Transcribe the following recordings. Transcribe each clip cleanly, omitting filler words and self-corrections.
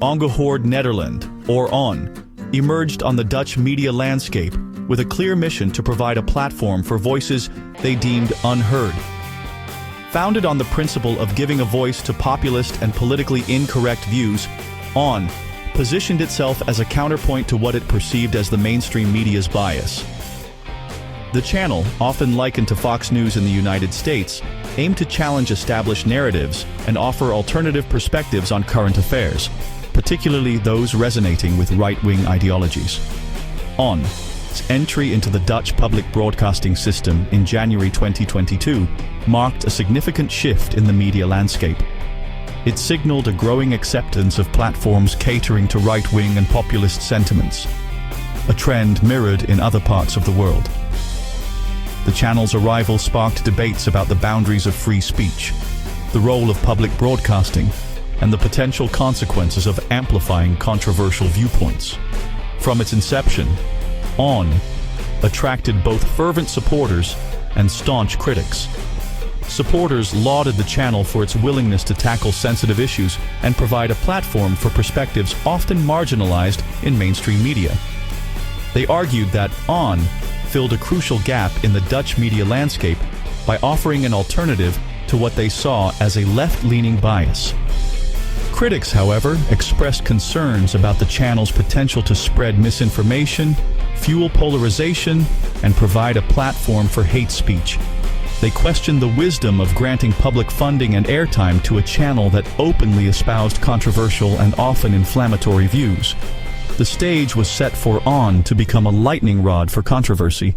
Ongehoord Nederland, or ON, emerged on the Dutch media landscape with a clear mission to provide a platform for voices they deemed unheard. Founded on the principle of giving a voice to populist and politically incorrect views, ON positioned itself as a counterpoint to what it perceived as the mainstream media's bias. The channel, often likened to Fox News in the United States, aimed to challenge established narratives and offer alternative perspectives on current affairs, particularly those resonating with right-wing ideologies. ON's entry into the Dutch public broadcasting system in January 2022 marked a significant shift in the media landscape. It signaled a growing acceptance of platforms catering to right-wing and populist sentiments, a trend mirrored in other parts of the world. The channel's arrival sparked debates about the boundaries of free speech, the role of public broadcasting, and the potential consequences of amplifying controversial viewpoints. From its inception, ON attracted both fervent supporters and staunch critics. Supporters lauded the channel for its willingness to tackle sensitive issues and provide a platform for perspectives often marginalized in mainstream media. They argued that ON filled a crucial gap in the Dutch media landscape by offering an alternative to what they saw as a left-leaning bias. Critics, however, expressed concerns about the channel's potential to spread misinformation, fuel polarization, and provide a platform for hate speech. They questioned the wisdom of granting public funding and airtime to a channel that openly espoused controversial and often inflammatory views. The stage was set for ON to become a lightning rod for controversy.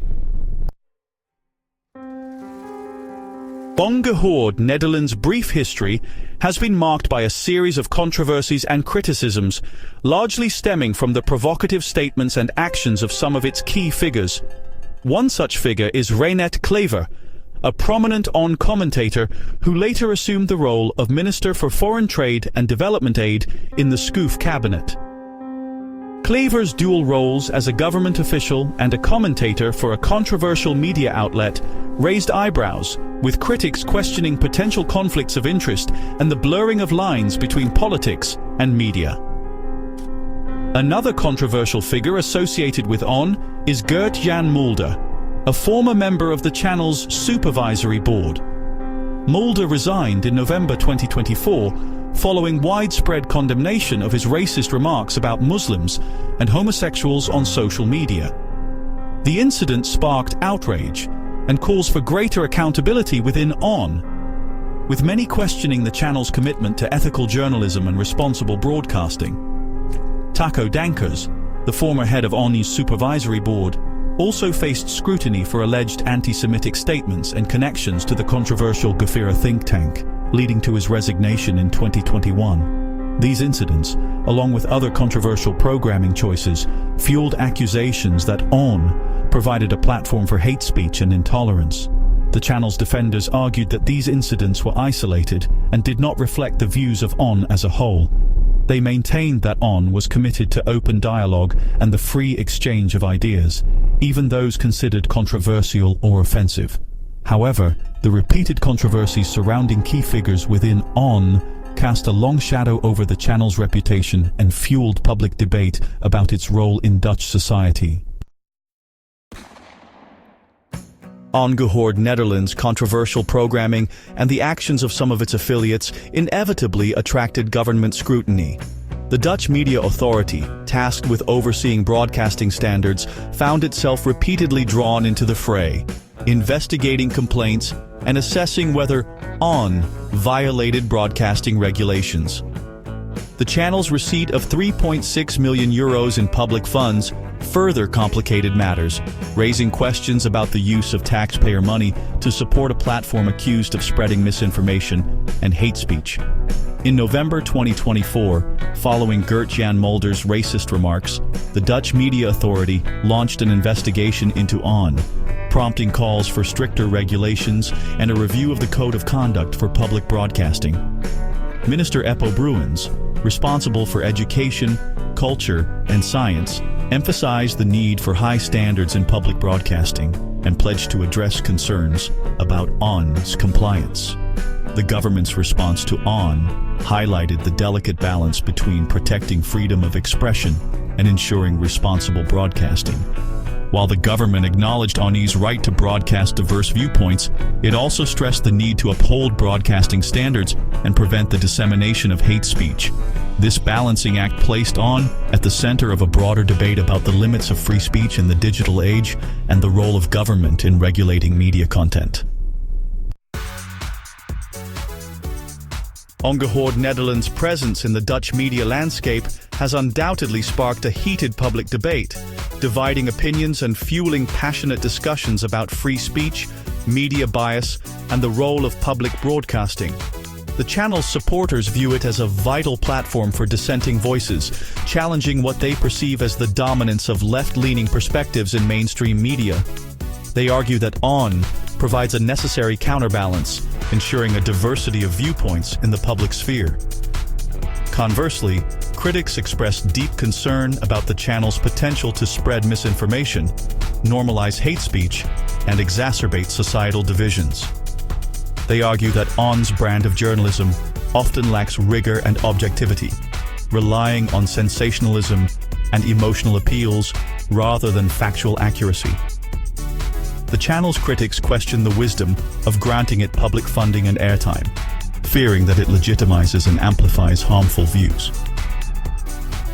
Ongehoord Nederland's brief history has been marked by a series of controversies and criticisms, largely stemming from the provocative statements and actions of some of its key figures. One such figure is Renet Klever, a prominent ON commentator who later assumed the role of Minister for Foreign Trade and Development Aid in the Schoof cabinet. Klever's dual roles as a government official and a commentator for a controversial media outlet raised eyebrows, with critics questioning potential conflicts of interest and the blurring of lines between politics and media. Another controversial figure associated with ON is Gert-Jan Mulder, a former member of the channel's supervisory board. Mulder resigned in November 2024 following widespread condemnation of his racist remarks about Muslims and homosexuals on social media. The incident sparked outrage and calls for greater accountability within ON, with many questioning the channel's commitment to ethical journalism and responsible broadcasting. Taco Dankers, the former head of ON's supervisory board, also faced scrutiny for alleged anti-Semitic statements and connections to the controversial Gafira think tank, leading to his resignation in 2021. These incidents, along with other controversial programming choices, fueled accusations that ON provided a platform for hate speech and intolerance. The channel's defenders argued that these incidents were isolated and did not reflect the views of ON as a whole. They maintained that ON was committed to open dialogue and the free exchange of ideas, even those considered controversial or offensive. However, the repeated controversies surrounding key figures within ON cast a long shadow over the channel's reputation and fueled public debate about its role in Dutch society. Ongehoord Nederland's controversial programming and the actions of some of its affiliates inevitably attracted government scrutiny. The Dutch Media Authority, tasked with overseeing broadcasting standards, found itself repeatedly drawn into the fray, investigating complaints and assessing whether ON violated broadcasting regulations. The channel's receipt of €3.6 million in public funds further complicated matters, raising questions about the use of taxpayer money to support a platform accused of spreading misinformation and hate speech. In November 2024, following Gert-Jan Mulder's racist remarks, the Dutch Media Authority launched an investigation into ON, prompting calls for stricter regulations and a review of the Code of Conduct for Public Broadcasting. Minister Eppo Bruins, responsible for education, culture, and science, emphasized the need for high standards in public broadcasting and pledged to address concerns about ON's compliance. The government's response to On highlighted the delicate balance between protecting freedom of expression and ensuring responsible broadcasting. While the government acknowledged On's right to broadcast diverse viewpoints, it also stressed the need to uphold broadcasting standards and prevent the dissemination of hate speech. This balancing act placed On at the center of a broader debate about the limits of free speech in the digital age and the role of government in regulating media content. Ongehoord Netherlands' presence in the Dutch media landscape has undoubtedly sparked a heated public debate, dividing opinions and fueling passionate discussions about free speech, media bias, and the role of public broadcasting. The channel's supporters view it as a vital platform for dissenting voices, challenging what they perceive as the dominance of left-leaning perspectives in mainstream media. They argue that On provides a necessary counterbalance, ensuring a diversity of viewpoints in the public sphere. Conversely, critics express deep concern about the channel's potential to spread misinformation, normalize hate speech, and exacerbate societal divisions. They argue that On's brand of journalism often lacks rigor and objectivity, relying on sensationalism and emotional appeals rather than factual accuracy. The channel's critics question the wisdom of granting it public funding and airtime, fearing that it legitimizes and amplifies harmful views.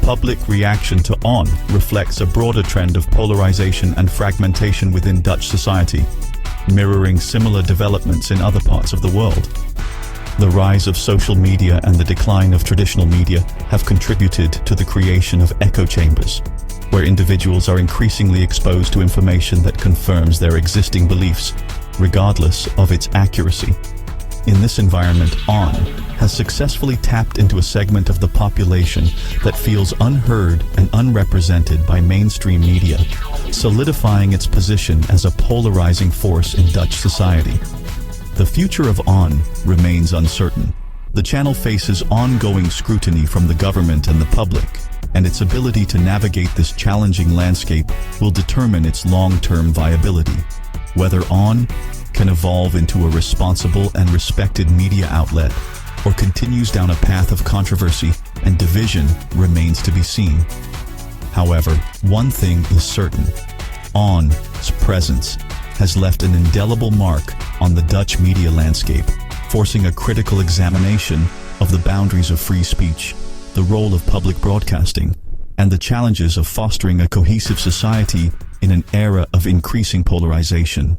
Public reaction to On reflects a broader trend of polarization and fragmentation within Dutch society, mirroring similar developments in other parts of the world. The rise of social media and the decline of traditional media have contributed to the creation of echo chambers, where individuals are increasingly exposed to information that confirms their existing beliefs, regardless of its accuracy. In this environment, On has successfully tapped into a segment of the population that feels unheard and unrepresented by mainstream media, solidifying its position as a polarizing force in Dutch society. The future of On remains uncertain. The channel faces ongoing scrutiny from the government and the public, and its ability to navigate this challenging landscape will determine its long-term viability. Whether On can evolve into a responsible and respected media outlet, or continues down a path of controversy and division remains to be seen. However, one thing is certain: On's presence has left an indelible mark on the Dutch media landscape, forcing a critical examination of the boundaries of free speech, the role of public broadcasting, and the challenges of fostering a cohesive society in an era of increasing polarization.